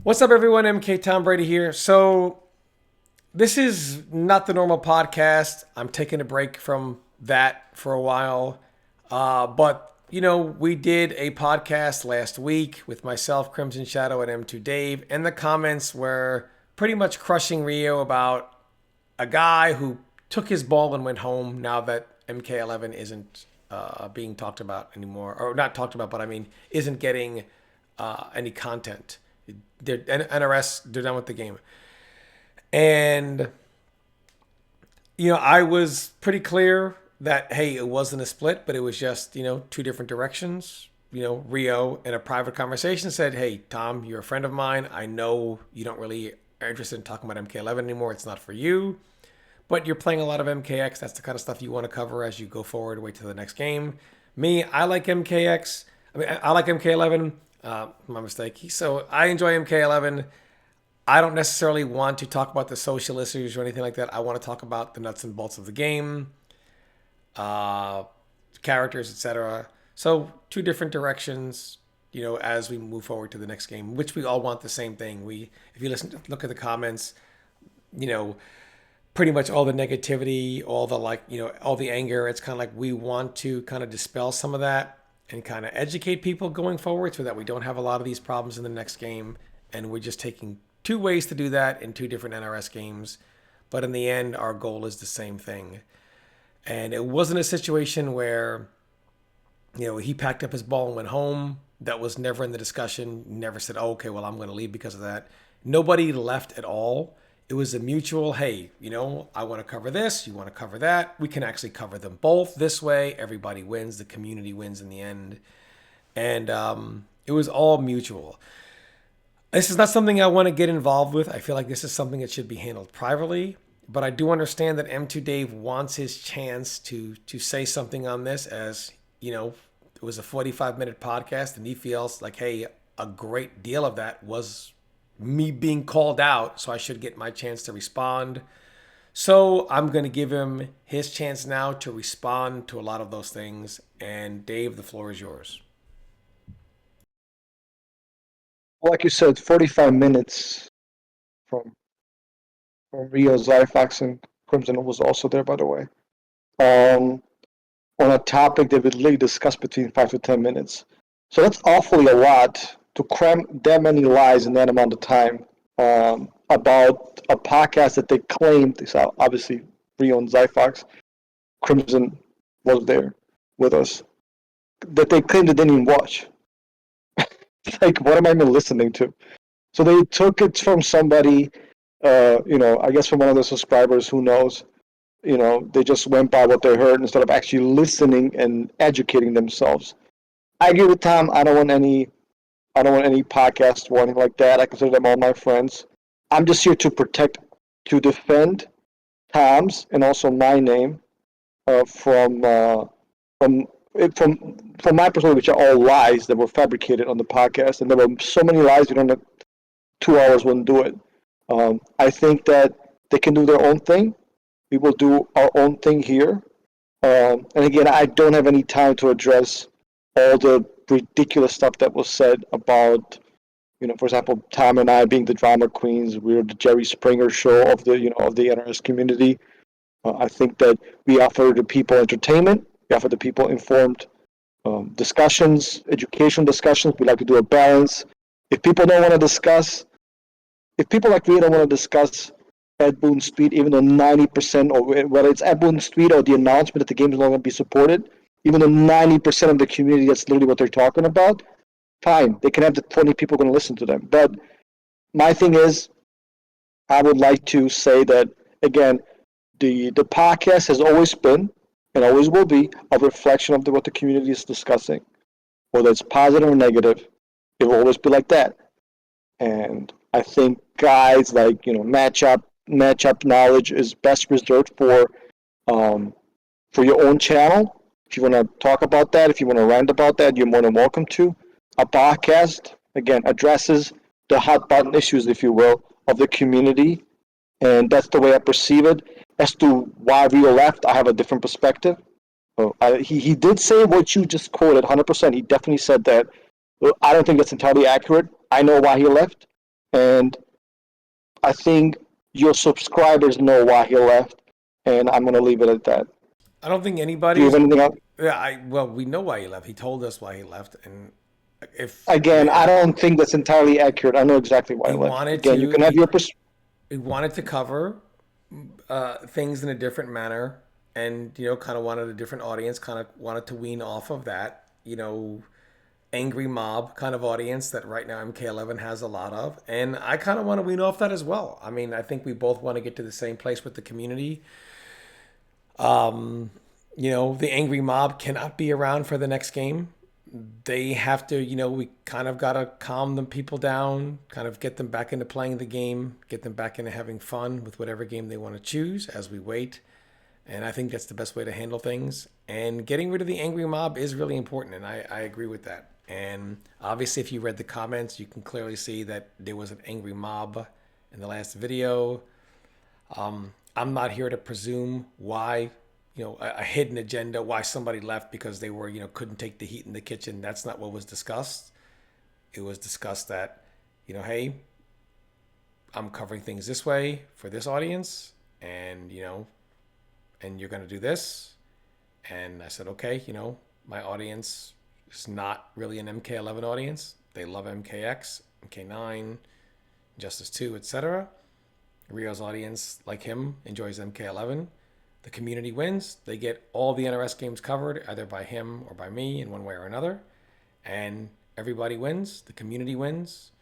What's up, everyone? MK Tom Brady here. So, this is not the normal podcast. I'm taking a break from that for a while. But we did a podcast last week with myself, Crimson Shadow, and M2DAVE, and the comments were pretty much crushing Rio about a guy who took his ball and went home now that MK11 isn't being talked about anymore. Or not talked about, but I mean, isn't getting any content. NRS, they're done with the game. And, I was pretty clear that, hey, it wasn't a split, but it was just, two different directions. Rio in a private conversation said, hey, Tom, you're a friend of mine. I know you don't really are interested in talking about MK11 anymore. It's not for you. But you're playing a lot of MKX. That's the kind of stuff you want to cover as you go forward. Wait till the next game. Me, I like MKX. I like MK11. My mistake. So I enjoy MK11. I don't necessarily want to talk about the social issues or anything like that. I want to talk about the nuts and bolts of the game, uh, characters, etc. So two different directions, as we move forward to the next game, which we all want the same thing. If you look at the comments, you know, pretty much all the negativity, all the all the anger. It's kind of like we want to kind of dispel some of that and kind of educate people going forward so that we don't have a lot of these problems in the next game. And we're just taking two ways to do that in two different NRS games. But in the end, our goal is the same thing. And it wasn't a situation where, he packed up his ball and went home. That was never in the discussion. Never said, oh, okay, well, I'm going to leave because of that. Nobody left at all. It was a mutual, hey, I want to cover this, you want to cover that. We can actually cover them both this way. Everybody wins. The community wins in the end. And it was all mutual. This is not something I want to get involved with. I feel like this is something that should be handled privately. But I do understand that M2Dave wants his chance to say something on this, as it was a 45-minute podcast, and he feels like, hey, a great deal of that was me being called out, so I should get my chance to respond. So I'm going to give him his chance now to respond to a lot of those things. And Dave, the floor is yours. Like you said, 45 minutes from Rio Zyfox and Crimson was also there, by the way, um, on a topic that we literally discussed between 5 to 10 minutes. So that's awfully a lot to cram that many lies in that amount of time about a podcast that they claimed. So obviously, Rio and Zyfox, Crimson was there with us, that they claimed they didn't even watch. Like, what am I even listening to? So they took it from somebody, I guess from one of the subscribers, who knows. They just went by what they heard instead of actually listening and educating themselves. I agree with Tom. I don't want any podcast or anything like that. I consider them all my friends. I'm just here to defend Tom's and also my name from from my perspective, which are all lies that were fabricated on the podcast, and there were so many lies. You don't have 2 hours wouldn't do it. I think that they can do their own thing. We will do our own thing here. And again, I don't have any time to address all the ridiculous stuff that was said about, for example, Tom and I being the drama queens. We're the Jerry Springer show of the NRS community. I think that we offer the people entertainment. We offer the people informed discussions, education discussions. We like to do a balance. If people don't want to discuss, if people like me don't want to discuss Ed Boon's tweet, even though 90%, or whether it's Ed Boon's tweet or the announcement that the game is not going to be supported, even though 90% of the community, that's literally what they're talking about, fine. They can have the 20 people going to listen to them. But my thing is, I would like to say that, again, the podcast has always been and always will be a reflection of what the community is discussing. Whether it's positive or negative, it will always be like that. And I think guys like matchup knowledge is best reserved for your own channel. If you want to talk about that, if you want to rant about that, you're more than welcome to. A podcast again addresses the hot button issues, if you will, of the community, and that's the way I perceive it. As to why Rio left, I have a different perspective. He did say what you just quoted, 100%. He definitely said that. I don't think that's entirely accurate. I know why he left. And I think your subscribers know why he left, and I'm going to leave it at that. I don't think Do you have anybody's. anything else? Yeah, well, we know why he left. He told us why he left, and if Again, I don't think that's entirely accurate. I know exactly why he he left. wanted Again, you to, can have your he wanted to cover things in a different manner, and kind of wanted a different audience, kind of wanted to wean off of that, angry mob kind of audience that right now MK11 has a lot of, and I kind of want to wean off that as well. I mean, I think we both want to get to the same place with the community. The angry mob cannot be around for the next game. They have to, we kind of got to calm them people down, kind of get them back into playing the game, get them back into having fun with whatever game they want to choose as we wait. And I think that's the best way to handle things. And getting rid of the angry mob is really important. And I agree with that. And obviously, if you read the comments, you can clearly see that there was an angry mob in the last video. I'm not here to presume why, a hidden agenda, why somebody left because they were, couldn't take the heat in the kitchen. That's not what was discussed. It was discussed that, hey, I'm covering things this way for this audience, and and you're going to do this. And I said, okay, my audience is not really an MK11 audience. They love MKX, MK9, Justice 2, etc. Rio's audience, like him, enjoys MK11. The community wins. They get all the NRS games covered, either by him or by me in one way or another. And everybody wins. The community wins.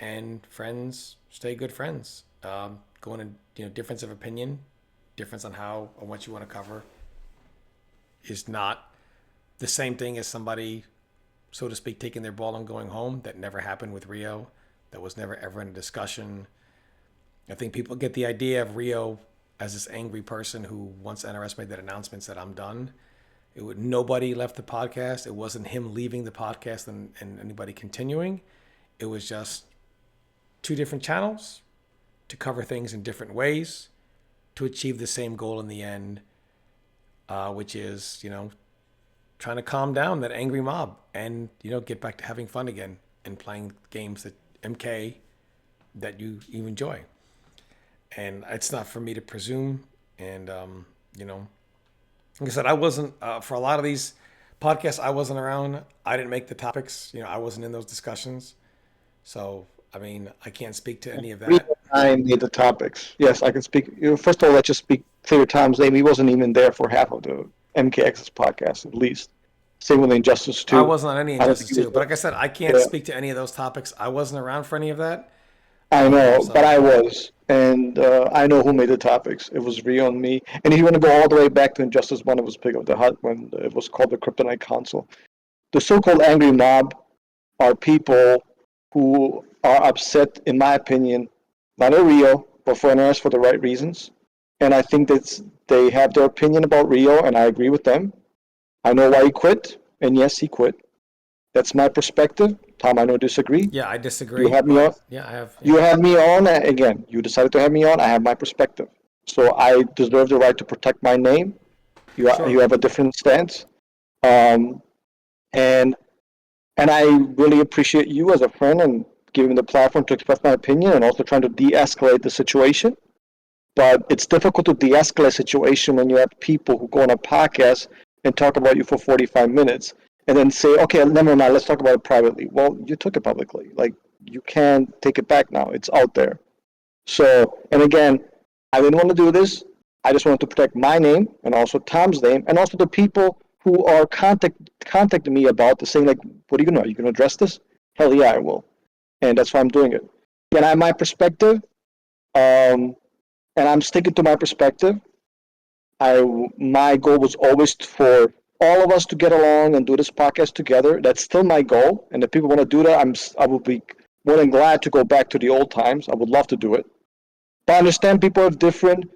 And friends stay good friends. Going in, difference of opinion, difference on how or what you want to cover is not the same thing as somebody, so to speak, taking their ball and going home. That never happened with Rio. That was never ever in a discussion. I think people get the idea of Rio as this angry person who, once NRS made that announcement, said, I'm done. Nobody left the podcast. It wasn't him leaving the podcast and anybody continuing. It was just two different channels to cover things in different ways to achieve the same goal in the end, which is, trying to calm down that angry mob and, get back to having fun again and playing games that MK that you enjoy. And it's not for me to presume. And, like I said, I wasn't, for a lot of these podcasts, I wasn't around. I didn't make the topics. I wasn't in those discussions. So, I mean, I can't speak to any of that. I made the topics. Yes, I can speak. First of all, let's just speak clear Tom's name. He wasn't even there for half of the MKX's podcast, at least. Same with Injustice 2. I wasn't on any Injustice 2. But like I said, I can't speak to any of those topics. I wasn't around for any of that. I know, but I was. And I know who made the topics. It was Rio and me. And if you want to go all the way back to Injustice 1, it was Pick Up the Hut when it was called the Kryptonite Council. The so-called angry mob are people who are upset, in my opinion, not at Rio, but for NRS for the right reasons. And I think that they have their opinion about Rio, and I agree with them. I know why he quit, and yes, he quit. That's my perspective. Tom, I know disagree. Yeah, I disagree. You have me on. Yeah, I have. You have me on again. You decided to have me on. I have my perspective, so I deserve the right to protect my name. You have a different stance, and I really appreciate you as a friend and giving me the platform to express my opinion and also trying to de-escalate the situation. But it's difficult to de-escalate a situation when you have people who go on a podcast and talk about you for 45 minutes and then say, okay, never mind, let's talk about it privately. Well, you took it publicly. Like, you can't take it back now. It's out there. So, and again, I didn't want to do this. I just wanted to protect my name and also Tom's name and also the people who are contacting me about this, saying, like, what are you going to do? Are you going to address this? Hell yeah, I will. And that's why I'm doing it. And I have my perspective, and I'm sticking to my perspective. My goal was always for all of us to get along and do this podcast together. That's still my goal. And if people want to do that, I will be more than glad to go back to the old times. I would love to do it. But I understand people have different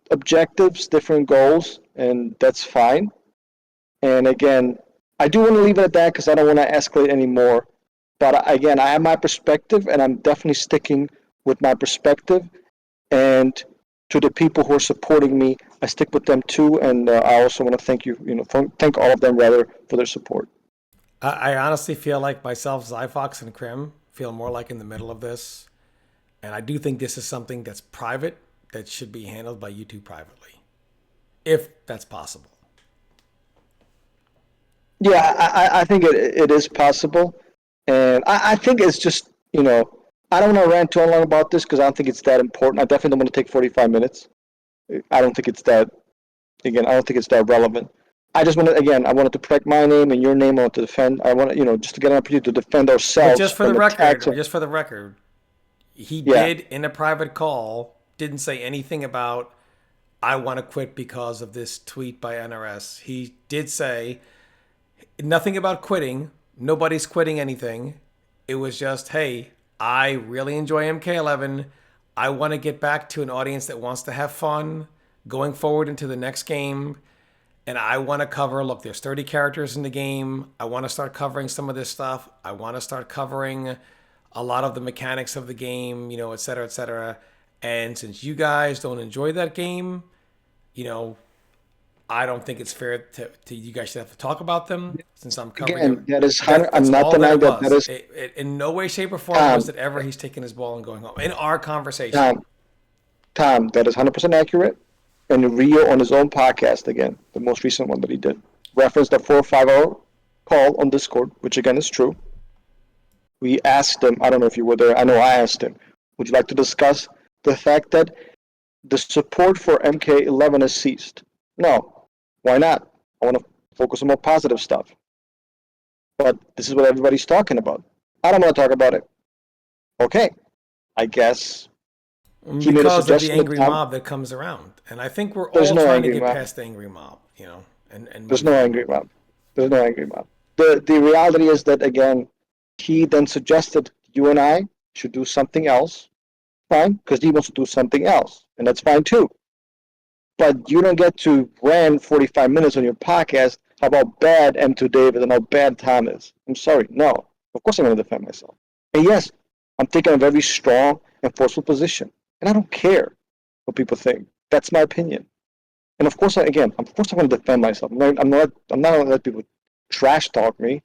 objectives, different goals, and that's fine. And again, I do want to leave it at that because I don't want to escalate anymore. But again, I have my perspective, and I'm definitely sticking with my perspective. And to the people who are supporting me, I stick with them too. And I also want to thank you, thank all of them rather for their support. I honestly feel like myself, Zyfox, and Krim feel more like in the middle of this. And I do think this is something that's private that should be handled by YouTube privately, if that's possible. Yeah, I think it is possible. And I think it's just, I don't want to rant too long about this because I don't think it's that important. I definitely don't want to take 45 minutes. I don't think it's that, again, I don't think it's that relevant. I just wanted, again, I wanted to protect my name and your name. I want to defend, I want to, just to get an opportunity to defend But ourselves from attacks. just for the record, he Yeah, did in a private call, didn't say anything about, I want to quit because of this tweet by NRS. He did say nothing about quitting. Nobody's quitting anything. It was just, hey, I really enjoy MK11. I want to get back to an audience that wants to have fun going forward into the next game. And I want to cover, look, there's 30 characters in the game. I want to start covering some of this stuff. I want to start covering a lot of the mechanics of the game, et cetera, et cetera. And since you guys don't enjoy that game, I don't think it's fair to you guys should have to talk about them since I'm covering again, it. that is, I'm That's not all that denying it that that was. is, In no way, shape, or form was Tom, it ever he's taking his ball and going home. In our conversation. Tom, Tom, that is 100% accurate. And Rio on his own podcast, again, the most recent one that he did, referenced a 4 or 5 hour call on Discord, which again is true. We asked him, I don't know if you were there, I know I asked him, would you like to discuss the fact that the support for MK11 has ceased? No. Why not? I want to focus on more positive stuff. But this is what everybody's talking about. I don't want to talk about it. Okay. I guess he made a Because of the suggestion that angry Tom, mob that comes around. And I think we're there's all no trying to angry get mob. past the angry mob, and There's move no forward. angry mob. There's no angry mob. The reality is that, again, he then suggested you and I should do something else. Fine, because he wants to do something else, and that's fine too. But you don't get to rant 45 minutes on your podcast about bad M2DAVE and how bad Tom is. I'm sorry, no. Of course I'm going to defend myself. And yes, I'm taking a very strong and forceful position, and I don't care what people think. That's my opinion. And of course, again, of course I'm going to defend myself. I'm not going to let people trash talk me,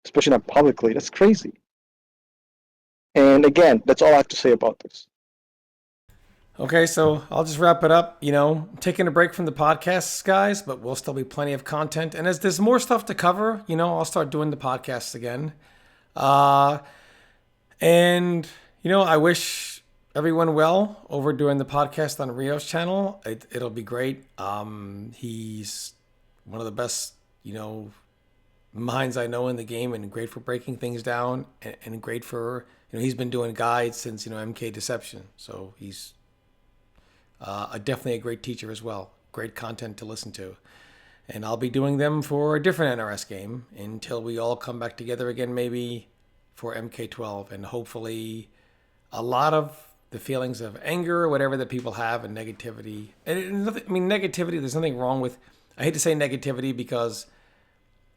especially not publicly. That's crazy. And again, that's all I have to say about this. Okay, so I'll just wrap it up. Taking a break from the podcasts, guys, but we'll still be plenty of content. And as there's more stuff to cover, I'll start doing the podcasts again. Uh, and I wish everyone well over doing the podcast on Rio's channel. It'll be great. He's one of the best, minds I know in the game, and great for breaking things down, and great for he's been doing guides since MK Deception, so he's definitely a great teacher as well. Great content to listen to. And I'll be doing them for a different NRS game until we all come back together again, maybe for MK12. And hopefully a lot of the feelings of anger or whatever that people have and negativity. Negativity, there's nothing wrong with, I hate to say negativity because,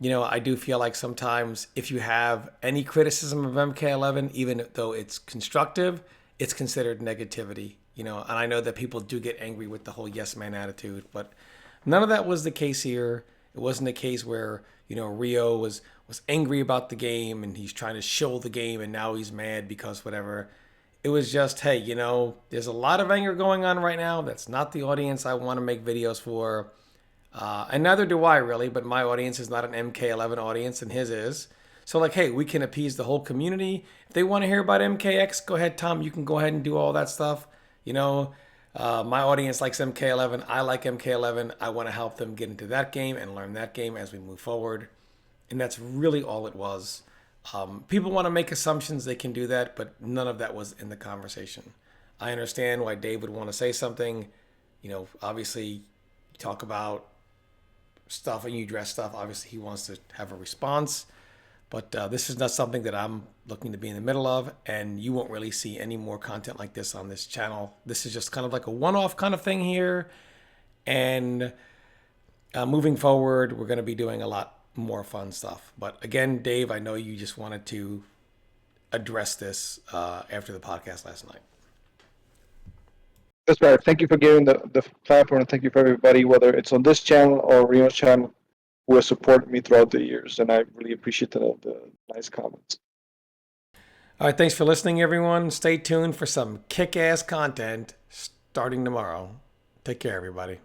I do feel like sometimes if you have any criticism of MK11, even though it's constructive, it's considered negativity. And I know that people do get angry with the whole yes man attitude, but none of that was the case here. It wasn't a case where, Rio was angry about the game and he's trying to shill the game and now he's mad because whatever. It was just, hey, there's a lot of anger going on right now. That's not the audience I want to make videos for. And neither do I really, but my audience is not an MK11 audience and his is. So hey, we can appease the whole community. If they want to hear about MKX, go ahead, Tom. You can go ahead and do all that stuff. My audience likes MK11. I like MK11. I want to help them get into that game and learn that game as we move forward. And that's really all it was. People want to make assumptions. They can do that, but none of that was in the conversation. I understand why Dave would want to say something. Obviously, you talk about stuff and you address stuff. Obviously, he wants to have a response. But this is not something that I'm looking to be in the middle of, and you won't really see any more content like this on this channel. This is just kind of like a one-off kind of thing here. And moving forward, we're going to be doing a lot more fun stuff. But again, Dave, I know you just wanted to address this after the podcast last night. That's right. Thank you for giving the platform, and thank you for everybody, whether it's on this channel or Rio's channel, who has supported me throughout the years, and I really appreciate the nice comments. All right, thanks for listening, everyone. Stay tuned for some kick-ass content starting tomorrow. Take care, everybody.